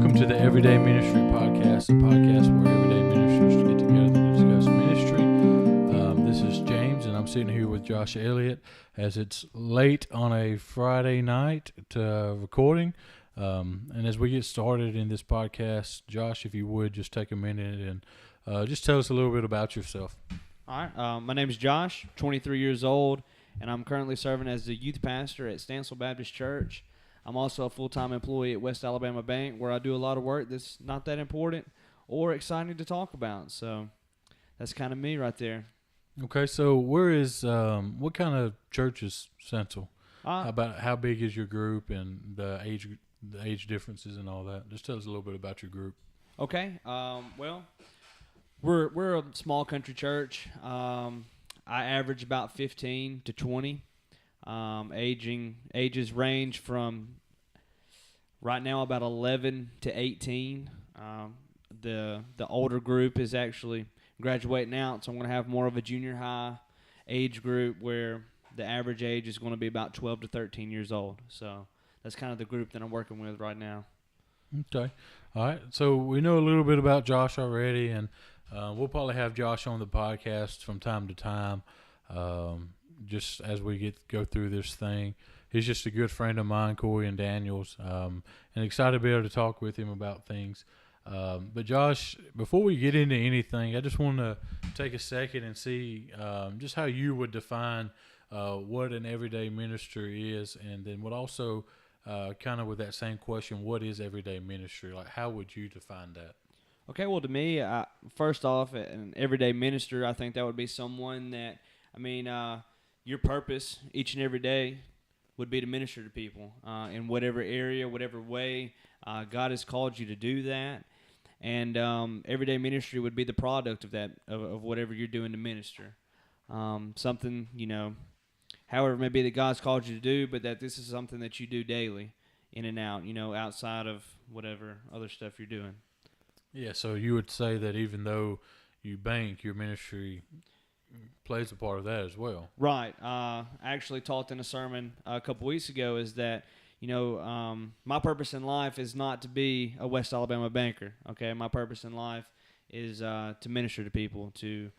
Welcome to the Everyday Ministry Podcast, a podcast where everyday ministers get together and discuss ministry. This is James, and I'm sitting here with Josh Elliott as it's late on a Friday night to recording. And as we get started in this podcast, Josh, if you would, just take a minute and just tell us a little bit about yourself. All right. My name is Josh, 23 years old, and I'm currently serving as the youth pastor at Stansel Baptist Church. I'm also a full-time employee at West Alabama Bank, where I do a lot of work that's not that important or exciting to talk about. So that's kind of me right there. Okay, so what kind of church is Stansel? How big is your group and the age differences and all that? Just tell us a little bit about your group. Okay. Well, we're a small country church. I average about 15 to 20. Ages range from right now about 11 to 18. The older group is actually graduating out, so I'm going to have more of a junior high age group where the average age is going to be about 12 to 13 years old. So that's kind of the group that I'm working with right now. Okay. All right. So we know a little bit about Josh already, and we'll probably have Josh on the podcast from time to time. Just as we go through this thing. He's just a good friend of mine, Corey and Daniel's, and excited to be able to talk with him about things. But Josh, before we get into anything, I just want to take a second and see just how you would define what an everyday minister is, and then what also kind of with that same question, what is everyday ministry? Like, how would you define that? Okay, well, to me, first off, an everyday minister, I think that would be someone that, your purpose each and every day would be to minister to people in whatever area, whatever way God has called you to do that. And everyday ministry would be the product of that, of whatever you're doing to minister. Something, however it may be that God's called you to do, but that this is something that you do daily, in and out, outside of whatever other stuff you're doing. Yeah, so you would say that even though you bank, your ministry plays a part of that as well. Right. I actually taught in a sermon a couple weeks ago is that, my purpose in life is not to be a West Alabama banker, okay? My purpose in life is to minister to people, to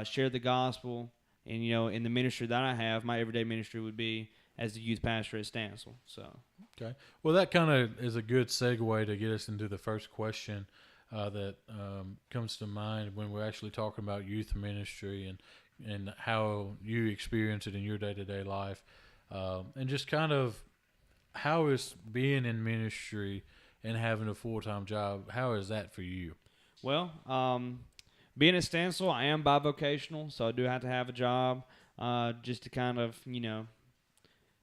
share the gospel. And, in the ministry that I have, my everyday ministry would be as the youth pastor at Stansel. So. Okay. Well, that kind of is a good segue to get us into the first question that comes to mind when we're actually talking about youth ministry and how you experience it in your day-to-day life, and just kind of how is being in ministry and having a full-time job, how is that for you? Well, being at Stansel, I am bivocational, so I do have to have a job just to kind of,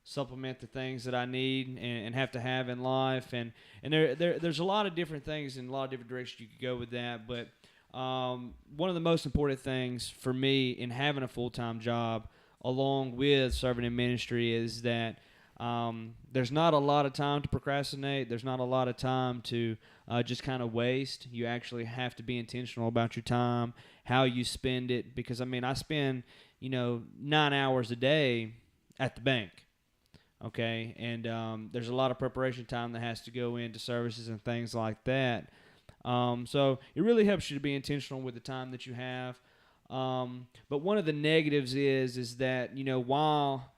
supplement the things that I need and have to have in life. And there's a lot of different things and a lot of different directions you could go with that. But one of the most important things for me in having a full-time job along with serving in ministry is that there's not a lot of time to procrastinate. There's not a lot of time to just kind of waste. You actually have to be intentional about your time, how you spend it. Because, I spend, 9 hours a day at the bank. Okay, and there's a lot of preparation time that has to go into services and things like that. So it really helps you to be intentional with the time that you have. But one of the negatives is that, while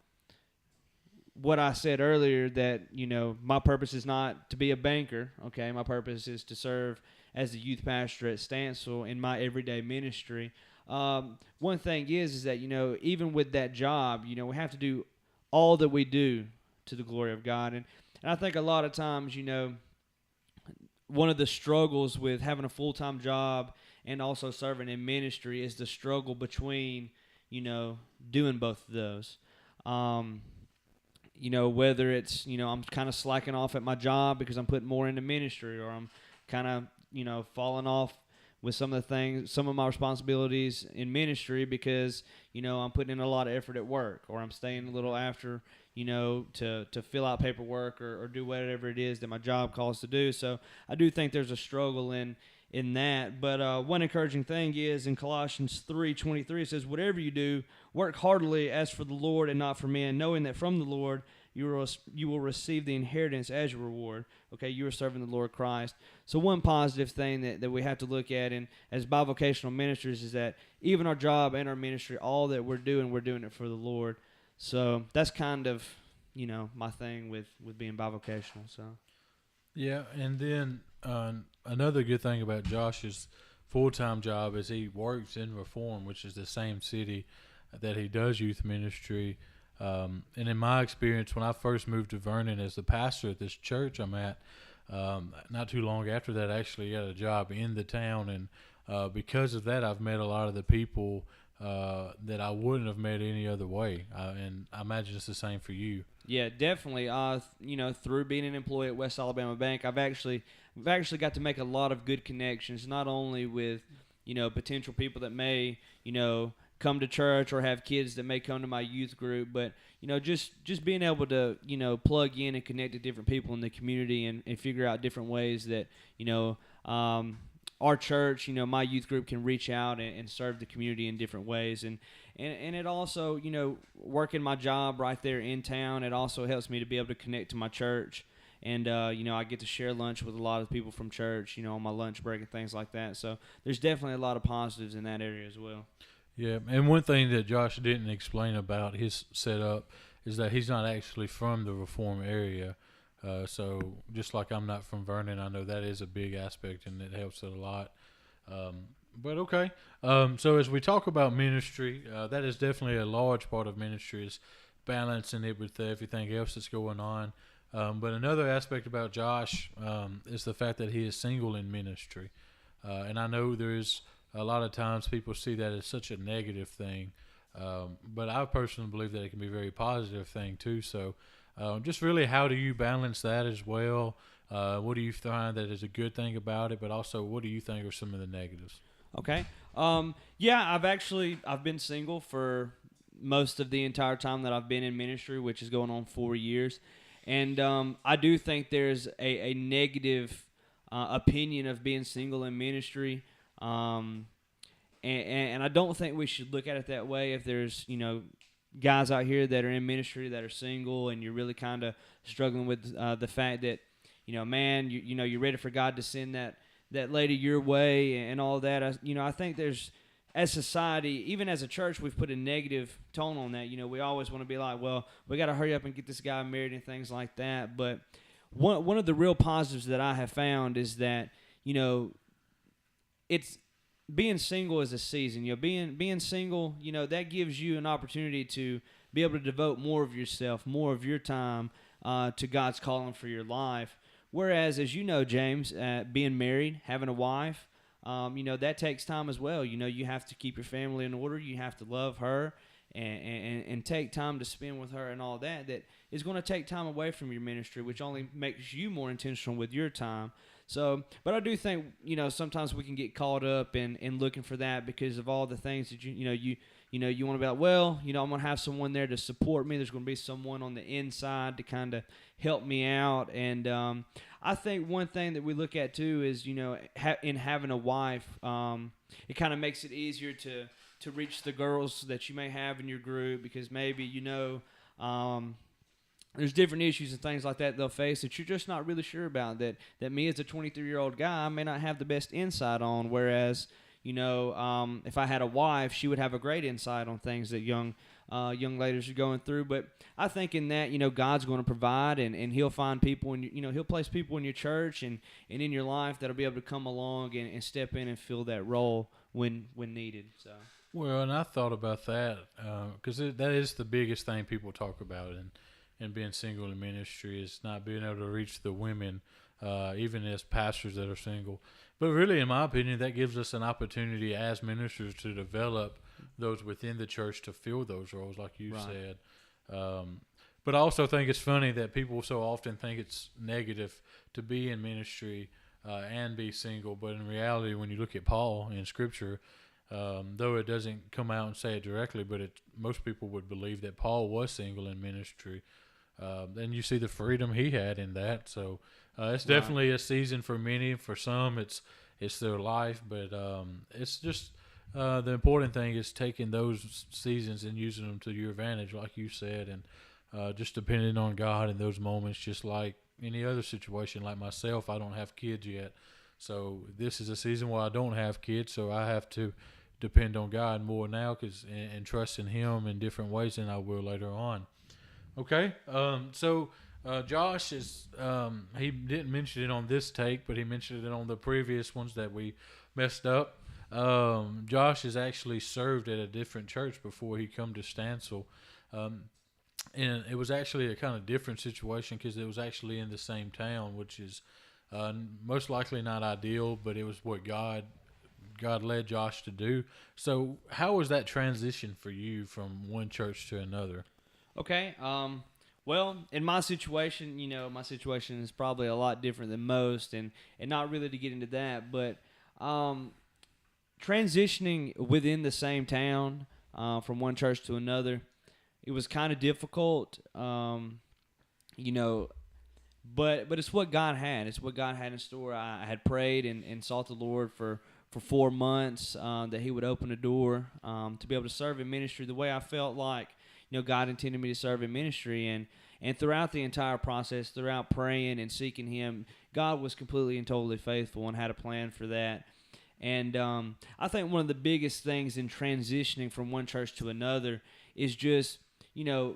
what I said earlier that, my purpose is not to be a banker, okay, my purpose is to serve as the youth pastor at Stansel in my everyday ministry. One thing is that, even with that job, we have to do all that we do to the glory of God. And I think a lot of times, one of the struggles with having a full-time job and also serving in ministry is the struggle between, doing both of those. Whether it's, I'm kind of slacking off at my job because I'm putting more into ministry, or I'm kind of, falling off with some of my responsibilities in ministry because, I'm putting in a lot of effort at work, or I'm staying a little after, to fill out paperwork or do whatever it is that my job calls to do. So I do think there's a struggle in that. But one encouraging thing is in Colossians 3:23, it says, "Whatever you do, work heartily as for the Lord and not for men, knowing that from the Lord you will receive the inheritance as your reward. Okay, you are serving the Lord Christ. So one positive thing that we have to look at in as bivocational ministers is that even our job and our ministry, all that we're doing it for the Lord. So that's kind of, my thing with being bivocational. So Yeah, and then another good thing about Josh's full-time job is he works in Reform, which is the same city that he does youth ministry. And in my experience, when I first moved to Vernon as the pastor at this church I'm at, not too long after that, I actually got a job in the town, and because of that, I've met a lot of the people that I wouldn't have met any other way. And I imagine it's the same for you. yeah, definitely. Through being an employee at West Alabama Bank, I've actually got to make a lot of good connections, not only with potential people that may come to church or have kids that may come to my youth group, but just being able to plug in and connect to different people in the community and figure out different ways that our church, my youth group can reach out and serve the community in different ways. And it also, working my job right there in town, it also helps me to be able to connect to my church. And, I get to share lunch with a lot of people from church, on my lunch break and things like that. So there's definitely a lot of positives in that area as well. Yeah, and one thing that Josh didn't explain about his setup is that he's not actually from the Reform area. So just like I'm not from Vernon, I know that is a big aspect, and it helps it a lot. But okay, so as we talk about ministry, that is definitely a large part of ministry, is balancing it with everything else that's going on. But another aspect about Josh is the fact that he is single in ministry. And I know there's a lot of times people see that as such a negative thing. But I personally believe that it can be a very positive thing too. So just really, how do you balance that as well? What do you find that is a good thing about it? But also, what do you think are some of the negatives? Okay. Yeah, I've been single for most of the entire time that I've been in ministry, which is going on 4 years. And I do think there's a negative opinion of being single in ministry. And I don't think we should look at it that way. If there's, guys out here that are in ministry that are single and you're really kind of struggling with the fact that, man, you're ready for God to send that lady your way and all that. I think there's, as society, even as a church, we've put a negative tone on that. We always want to be like, well, we got to hurry up and get this guy married and things like that. But one of the real positives that I have found is that, it's being single is a season. Being single, that gives you an opportunity to be able to devote more of yourself, more of your time to God's calling for your life. Whereas, as you know, James, being married, having a wife, that takes time as well. You have to keep your family in order. You have to love her and take time to spend with her and all that. That is going to take time away from your ministry, which only makes you more intentional with your time. So, but I do think, sometimes we can get caught up in looking for that because of all the things that you want to be like, well, I'm going to have someone there to support me. There's going to be someone on the inside to kind of help me out. And I think one thing that we look at too is, in having a wife, it kind of makes it easier to reach the girls that you may have in your group because maybe, there's different issues and things like that they'll face that you're just not really sure about that me as a 23-year-old guy may not have the best insight on, whereas, if I had a wife, she would have a great insight on things that young ladies are going through. But I think in that, God's going to provide and he'll find people and, he'll place people in your church and in your life that'll be able to come along and step in and fill that role when needed. So. Well, and I thought about that because that is the biggest thing people talk about and being single in ministry is not being able to reach the women, even as pastors that are single. But really, in my opinion, that gives us an opportunity as ministers to develop those within the church to fill those roles, like you said. But I also think it's funny that people so often think it's negative to be in ministry and be single. But in reality, when you look at Paul in Scripture, though it doesn't come out and say it directly, but most people would believe that Paul was single in ministry. And you see the freedom he had in that. So it's definitely a season for many. For some, it's their life. But it's just the important thing is taking those seasons and using them to your advantage, like you said. And just depending on God in those moments, just like any other situation. Like myself, I don't have kids yet, so this is a season where I don't have kids, so I have to depend on God more now, and trust in Him in different ways than I will later on. Okay, so Josh is he didn't mention it on this take, but he mentioned it on the previous ones that we messed up. Josh has actually served at a different church before he come to Stansel. Um, and it was actually a kind of different situation because it was actually in the same town, which is most likely not ideal, but it was what God led Josh to do. So, how was that transition for you from one church to another? Okay. Well, in my situation, my situation is probably a lot different than most, and not really to get into that, but transitioning within the same town from one church to another, it was kind of difficult. You know, but it's what God had. It's what God had in store. I had prayed and sought the Lord for 4 months that He would open a door to be able to serve in ministry the way I felt like God intended me to serve in ministry. And throughout the entire process, throughout praying and seeking Him, God was completely and totally faithful and had a plan for that. And I think one of the biggest things in transitioning from one church to another is just, you're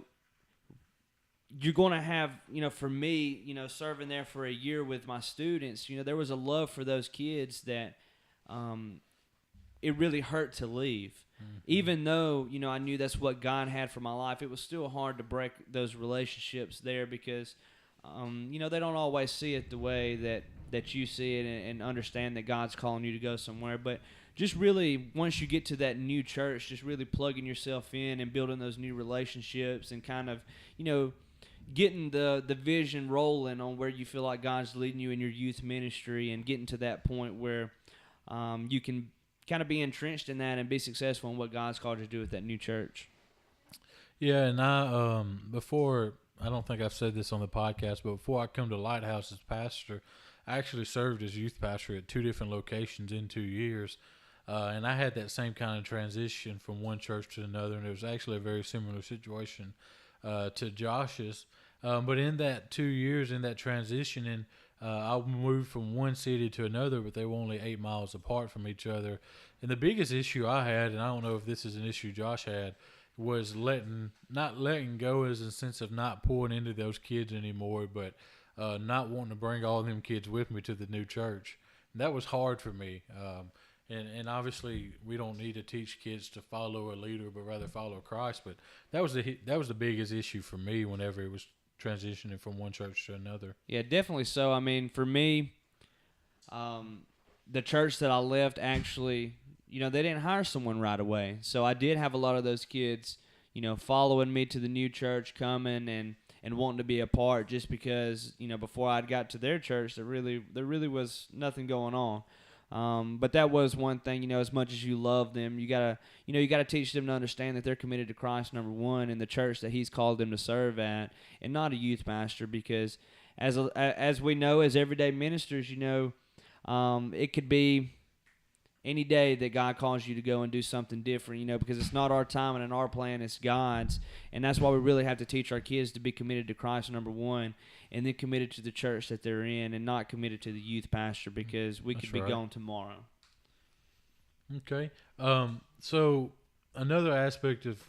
going to have, for me, serving there for a year with my students, there was a love for those kids that it really hurt to leave. Mm-hmm. Even though, I knew that's what God had for my life, it was still hard to break those relationships there because, they don't always see it the way that you see it and understand that God's calling you to go somewhere. But just really, once you get to that new church, just really plugging yourself in and building those new relationships and kind of, getting the vision rolling on where you feel like God's leading you in your youth ministry and getting to that point where you can kind of be entrenched in that and be successful in what God's called you to do with that new church. Yeah, and I before, I don't think I've said this on the podcast, but before I come to Lighthouse as pastor, I actually served as youth pastor at 2 different locations in 2 years. And I had that same kind of transition from one church to another, and it was actually a very similar situation to Josh's. But in that 2 years, in that transition, and I moved from one city to another, but they were only 8 miles apart from each other. And the biggest issue I had, and I don't know if this is an issue Josh had, was not letting go as a sense of not pouring into those kids anymore, but not wanting to bring all them kids with me to the new church. And that was hard for me. And obviously we don't need to teach kids to follow a leader, but rather follow Christ. But that was the biggest issue for me whenever it was transitioning from one church to another. Yeah, definitely so. I mean, for me, the church that I left actually, they didn't hire someone right away. So I did have a lot of those kids, following me to the new church, coming and wanting to be a part just because, before I'd got to their church, there really was nothing going on. But that was one thing, as much as you love them, you gotta teach them to understand that they're committed to Christ, number one, and the church that He's called them to serve at, and not a youth pastor, because as we know, as everyday ministers, it could be any day that God calls you to go and do something different, because it's not our time and our plan, it's God's. And that's why we really have to teach our kids to be committed to Christ, number one, and then committed to the church that they're in and not committed to the youth pastor, because we could be gone tomorrow. Okay. So another aspect of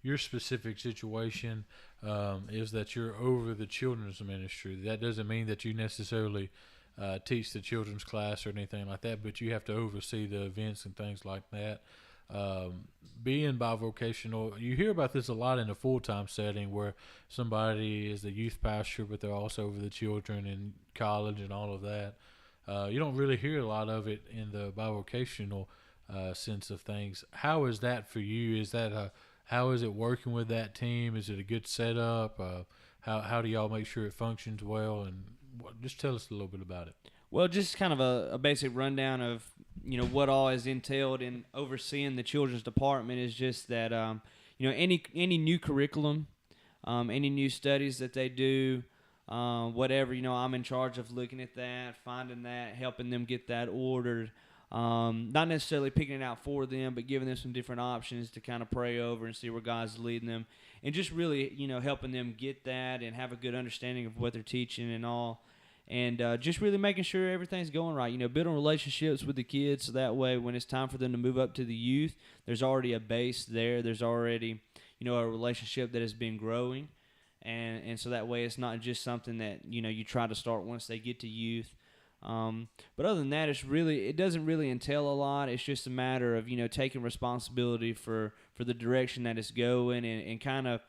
your specific situation is that you're over the children's ministry. That doesn't mean that you necessarily teach the children's class or anything like that, but you have to oversee the events and things like that. Being bivocational, you hear about this a lot in a full-time setting where somebody is the youth pastor, but they're also over the children in college and all of that. You don't really hear a lot of it in the bivocational sense of things. How is that for you? How is it working with that team? Is it a good setup? How do y'all make sure it functions well? And just tell us a little bit about it. Well, just kind of a basic rundown of what all is entailed in overseeing the children's department is just that any new curriculum, any new studies that they do, whatever, I'm in charge of looking at that, finding that, helping them get that ordered. Not necessarily picking it out for them, but giving them some different options to kind of pray over and see where God's leading them, and just really, helping them get that and have a good understanding of what they're teaching and all, and just really making sure everything's going right. Building relationships with the kids so that way when it's time for them to move up to the youth, there's already a base there. There's already, a relationship that has been growing, and so that way it's not just something that, you try to start once they get to youth. But other than that, it doesn't really entail a lot. It's just a matter of, taking responsibility for the direction that it's going and kind of,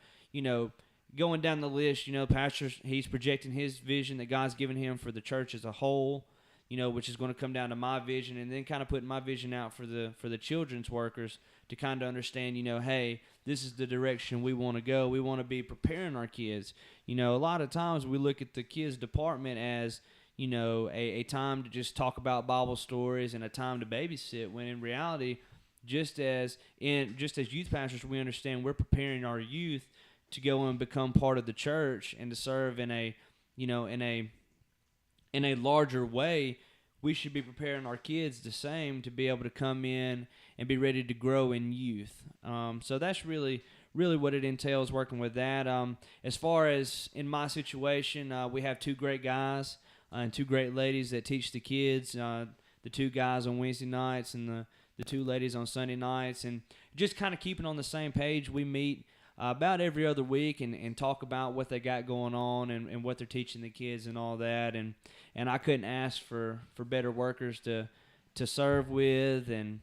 going down the list. Pastor, he's projecting his vision that God's given him for the church as a whole, which is going to come down to my vision, and then kind of putting my vision out for the children's workers to kind of understand, hey, this is the direction we want to go. We want to be preparing our kids. A lot of times we look at the kids department as, a time to just talk about Bible stories and a time to babysit, when in reality, just as youth pastors, we understand we're preparing our youth to go and become part of the church and to serve in a larger way. We should be preparing our kids the same to be able to come in and be ready to grow in youth. So that's really what it entails, working with that. As far as in my situation, we have two great guys and two great ladies that teach the kids, the two guys on Wednesday nights and the two ladies on Sunday nights, and just kind of keeping on the same page. We meet about every other week and talk about what they got going on and what they're teaching the kids and all that, and I couldn't ask for better workers to serve with, and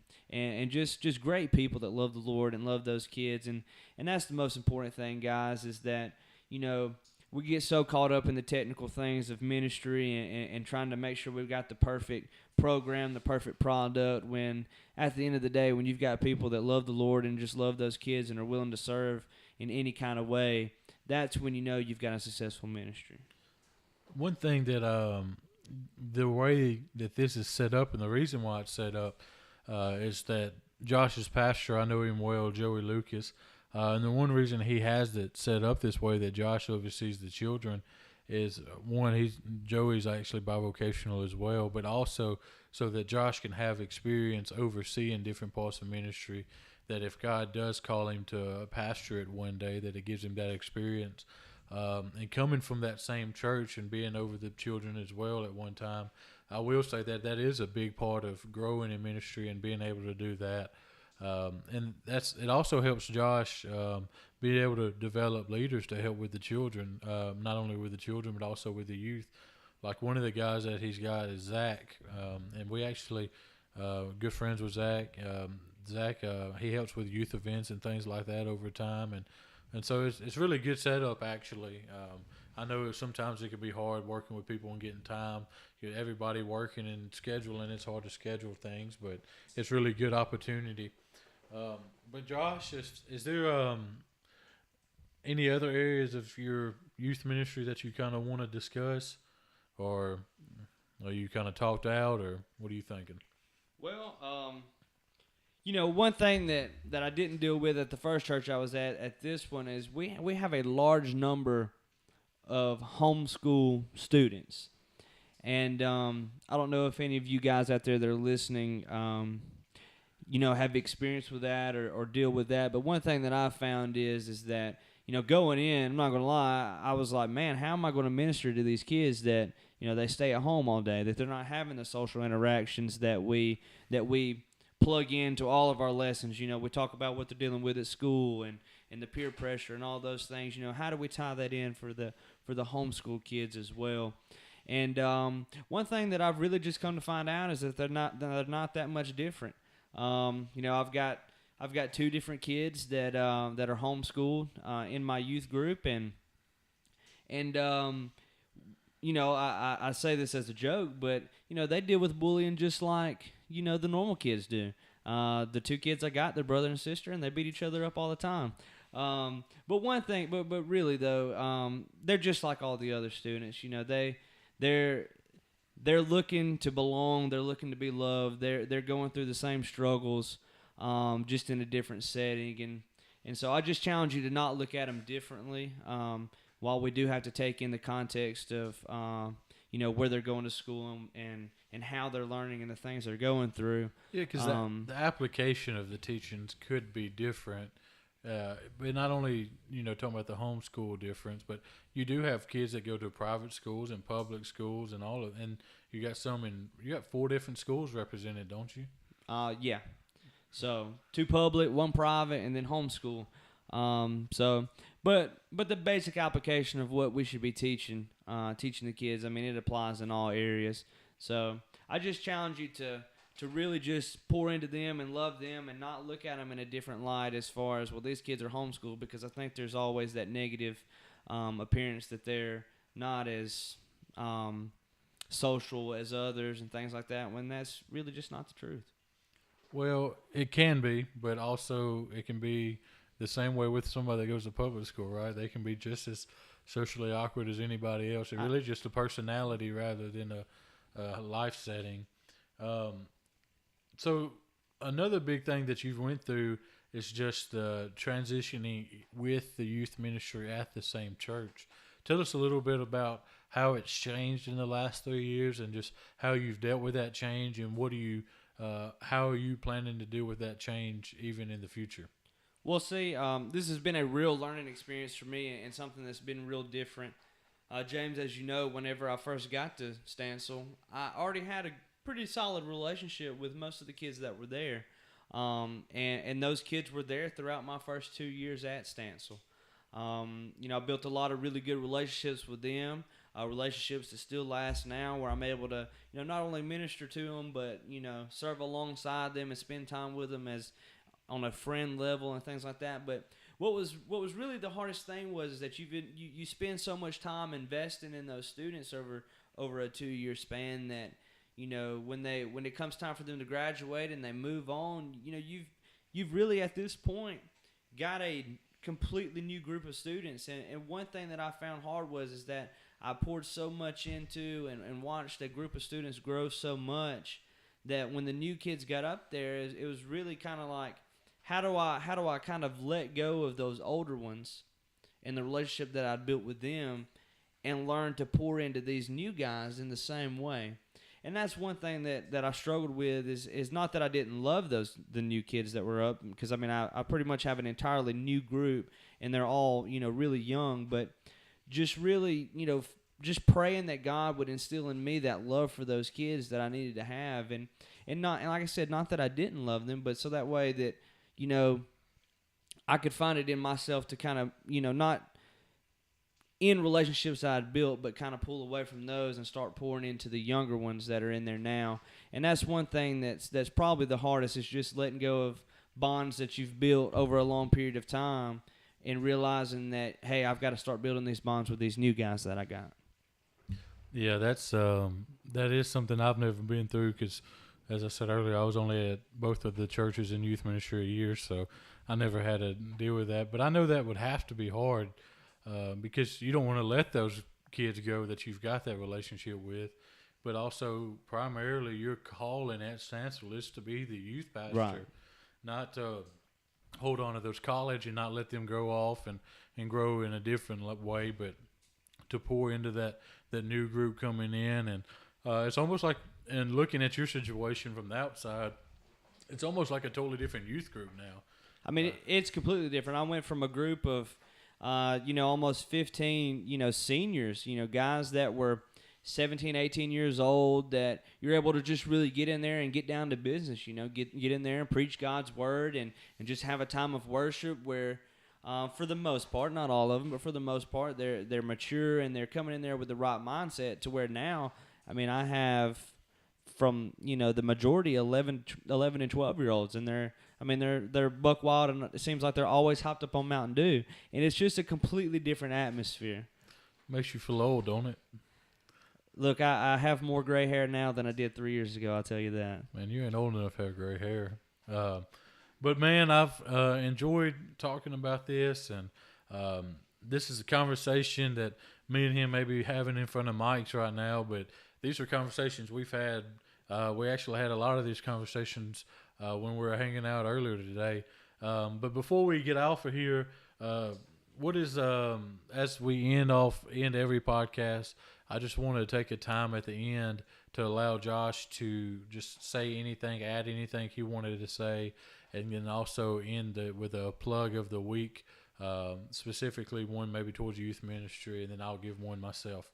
just great people that love the Lord and love those kids, and that's the most important thing, guys, is that we get so caught up in the technical things of ministry and trying to make sure we've got the perfect program, the perfect product, when at the end of the day, when you've got people that love the Lord and just love those kids and are willing to serve in any kind of way, that's when you've got a successful ministry. One thing that the way that this is set up, and the reason why it's set up, is that Josh's pastor, I know him well, Joey Lucas, and the one reason he has it set up this way, that Josh oversees the children, is one, Joey's actually bivocational as well, but also so that Josh can have experience overseeing different parts of ministry, that if God does call him to a pastorate one day, that it gives him that experience. And coming from that same church and being over the children as well at one time, I will say that is a big part of growing in ministry and being able to do that. And it also helps Josh be able to develop leaders to help with the children, not only with the children but also with the youth. Like one of the guys that he's got is Zach, and we actually good friends with Zach. Zach, he helps with youth events and things like that over time, and so it's really good setup actually. I know sometimes it can be hard working with people and getting time. Everybody working and scheduling, it's hard to schedule things, but it's really good opportunity. But Josh, is there any other areas of your youth ministry that you kind of want to discuss, or are you kind of talked out, or what are you thinking? Well, one thing that I didn't deal with at the first church I was at this one is we have a large number of homeschool students. And I don't know if any of you guys out there that are listening, have experience with that or deal with that. But one thing that I found is that, going in, I'm not going to lie, I was like, man, how am I going to minister to these kids that, they stay at home all day, that they're not having the social interactions that we plug into all of our lessons. We talk about what they're dealing with at school and the peer pressure and all those things. How do we tie that in for the homeschool kids as well? And one thing that I've really just come to find out is that they're not that much different. I've got two different kids that are homeschooled in my youth group, and I say this as a joke, but they deal with bullying just like the normal kids do. The two kids I got, they're brother and sister, and they beat each other up all the time. But one thing, but really though, they're just like all the other students. They're looking to belong. They're looking to be loved. They're going through the same struggles, just in a different setting. And so I just challenge you to not look at them differently. While we do have to take in the context of, where they're going to school and how they're learning and the things they're going through. Yeah, because the application of the teachings could be different. But not only, talking about the homeschool difference, but you do have kids that go to private schools and public schools and and you got you got 4 different schools represented, don't you? Yeah. So 2 public, 1 private, and then homeschool. But the basic application of what we should be teaching the kids, it applies in all areas. So I just challenge you to really just pour into them and love them and not look at them in a different light as far as, well, these kids are homeschooled, because I think there's always that negative appearance that they're not as social as others and things like that, when that's really just not the truth. Well, it can be, but also it can be the same way with somebody that goes to public school, right? They can be just as socially awkward as anybody else. It's really just a personality rather than a life setting. So another big thing that you've went through is just transitioning with the youth ministry at the same church. Tell us a little bit about how it's changed in the last 3 years and just how you've dealt with that change, and how are you planning to deal with that change even in the future? Well, see, this has been a real learning experience for me and something that's been real different. James, as you know, whenever I first got to Stansel, I already had a pretty solid relationship with most of the kids that were there. And those kids were there throughout my first 2 years at Stansel. I built a lot of really good relationships with them, relationships that still last now, where I'm able to, not only minister to them, but, serve alongside them and spend time with them as on a friend level and things like that. But what was really the hardest thing was that you spend so much time investing in those students over a 2-year span that, when it comes time for them to graduate and they move on, you've really at this point got a completely new group of students. And one thing that I found hard is that I poured so much into and watched a group of students grow so much that when the new kids got up there, it was really kind of like, how do I kind of let go of those older ones and the relationship that I'd built with them and learn to pour into these new guys in the same way. And that's one thing that I struggled with is not that I didn't love the new kids that were up, because I pretty much have an entirely new group and they're all really young, but just really just praying that God would instill in me that love for those kids that I needed to have, and like I said, not that I didn't love them, but so that way that I could find it in myself to kind of not in relationships I had built, but kind of pull away from those and start pouring into the younger ones that are in there now. And that's one thing that's probably the hardest, is just letting go of bonds that you've built over a long period of time and realizing that, hey, I've got to start building these bonds with these new guys that I got. Yeah, that is something I've never been through, because, as I said earlier, I was only at both of the churches in youth ministry a year, so I never had to deal with that. But I know that would have to be hard, because you don't want to let those kids go that you've got that relationship with. But also, primarily, your calling at Stansel is to be the youth pastor, right, not to hold on to those college and not let them grow off and grow in a different way, but to pour into that new group coming in. And it's almost like, and looking at your situation from the outside, it's almost like a totally different youth group now. It's completely different. I went from a group of, almost 15, seniors, guys that were 17, 18 years old, that you're able to just really get in there and get down to business, get in there and preach God's word and just have a time of worship where, for the most part, not all of them, but for the most part, they're mature and they're coming in there with the right mindset, to where now, I have from, the majority 11 and 12-year-olds, and they're buck wild, and it seems like they're always hopped up on Mountain Dew, and it's just a completely different atmosphere. Makes you feel old, don't it? Look, I have more gray hair now than I did 3 years ago, I'll tell you that. Man, you ain't old enough to have gray hair. But, man, I've enjoyed talking about this, and this is a conversation that me and him may be having in front of mics right now, but these are conversations we've had. We actually had a lot of these conversations when we were hanging out earlier today. But before we get off of here, what is, as we end every podcast, I just wanted to take a time at the end to allow Josh to just say anything, add anything he wanted to say, and then also end with a plug of the week, specifically one maybe towards youth ministry, and then I'll give one myself.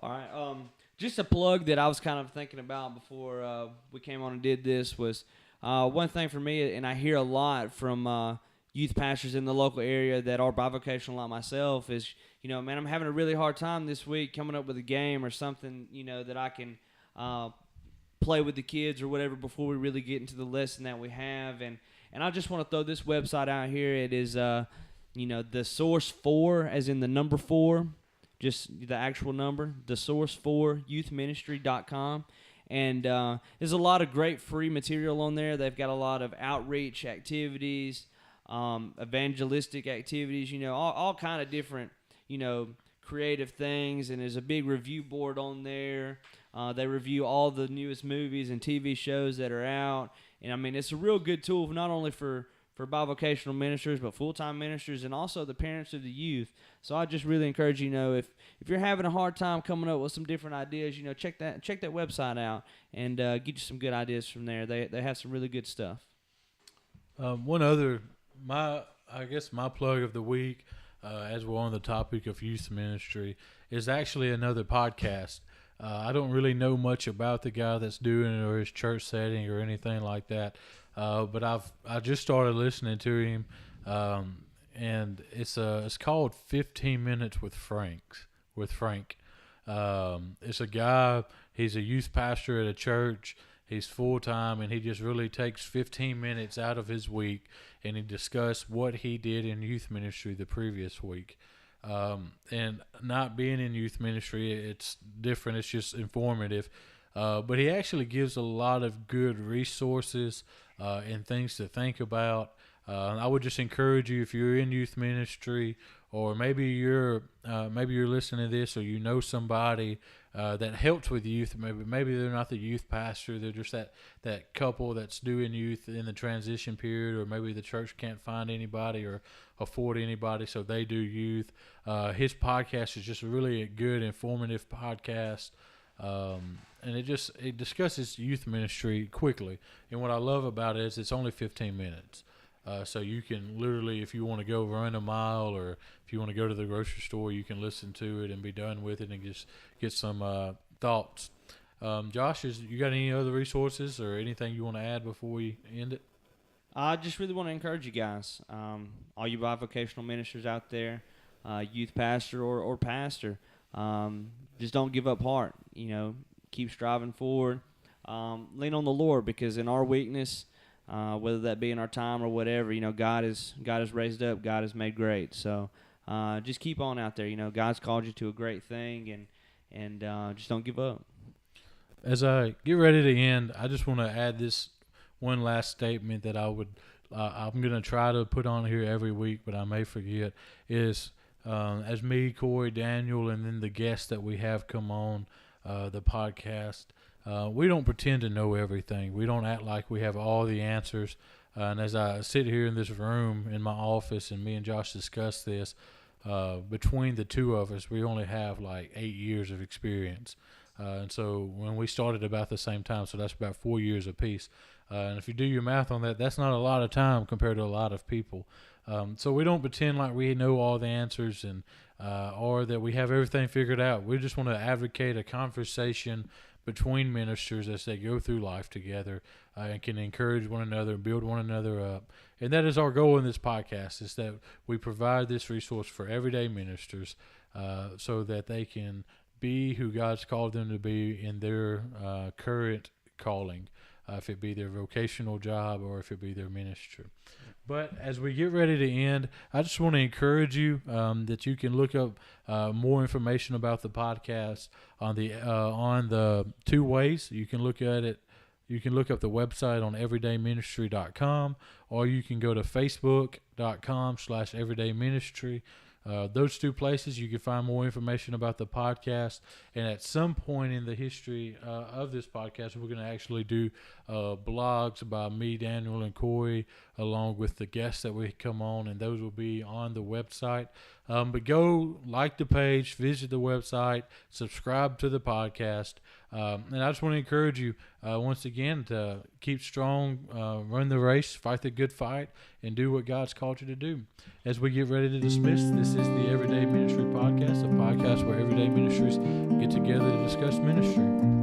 All right. Just a plug that I was kind of thinking about before we came on and did this was one thing for me, and I hear a lot from youth pastors in the local area that are bivocational like myself is, man, I'm having a really hard time this week coming up with a game or something, that I can play with the kids or whatever before we really get into the lesson that we have. And I just want to throw this website out here. It is, the source 4, as in the number 4, just the actual number, the source 4 youthministry.com. And there's a lot of great free material on there. They've got a lot of outreach activities, evangelistic activities, all kind of different, creative things. And there's a big review board on there. They review all the newest movies and TV shows that are out. And, I mean, it's a real good tool not only for bivocational ministers, but full-time ministers and also the parents of the youth. So I just really encourage if you're having a hard time coming up with some different ideas, check that website out and get you some good ideas from there. They have some really good stuff. One other, my plug of the week, as we're on the topic of youth ministry, is actually another podcast. I don't really know much about the guy that's doing it or his church setting or anything like that. But I just started listening to him, and it's called 15 Minutes with Frank. It's a guy. He's a youth pastor at a church. He's full time, and he just really takes 15 minutes out of his week, and he discusses what he did in youth ministry the previous week. And not being in youth ministry, it's different. It's just informative. But he actually gives a lot of good resources and things to think about. I would just encourage you, if you're in youth ministry, or maybe you're listening to this, or somebody that helps with youth. Maybe they're not the youth pastor; they're just that couple that's doing youth in the transition period, or maybe the church can't find anybody or afford anybody, so they do youth. His podcast is just a really good, informative podcast. And it discusses youth ministry quickly. And what I love about it is it's only 15 minutes. So you can literally, if you want to go run a mile, or if you want to go to the grocery store, you can listen to it and be done with it and just get some thoughts. Josh, you got any other resources or anything you want to add before we end it? I just really want to encourage you guys, all you bivocational ministers out there, youth pastor or pastor, just don't give up heart. Keep striving forward. Lean on the Lord, because in our weakness, whether that be in our time or whatever, God is raised up. God is made great. So just keep on out there. God's called you to a great thing, and just don't give up. As I get ready to end, I just want to add this one last statement that I'm going to try to put on here every week, but I may forget, is as me, Corey, Daniel, and then the guests that we have come on the podcast, we don't pretend to know everything. We don't act like we have all the answers. And as I sit here in this room in my office and me and Josh discuss this, between the two of us, we only have like 8 years of experience. And so when we started about the same time, so that's about 4 years apiece. And if you do your math on that, that's not a lot of time compared to a lot of people. So we don't pretend like we know all the answers and or that we have everything figured out. We just want to advocate a conversation between ministers as they go through life together and can encourage one another, build one another up. And that is our goal in this podcast, is that we provide this resource for everyday ministers so that they can be who God's called them to be in their current calling, if it be their vocational job or if it be their ministry. But as we get ready to end, I just want to encourage you that you can look up more information about the podcast on the two ways. You can look at it. You can look up the website on everydayministry.com, or you can go to facebook.com/everydayministry. Those two places you can find more information about the podcast. And at some point in the history of this podcast, we're going to actually do blogs by me, Daniel, and Corey, along with the guests that we come on, and those will be on the website. But go like the page, visit the website, subscribe to the podcast. And I just want to encourage you once again to keep strong, run the race, fight the good fight, and do what God's called you to do. As we get ready to dismiss, this is the Everyday Ministry Podcast, a podcast where everyday ministries get together to discuss ministry.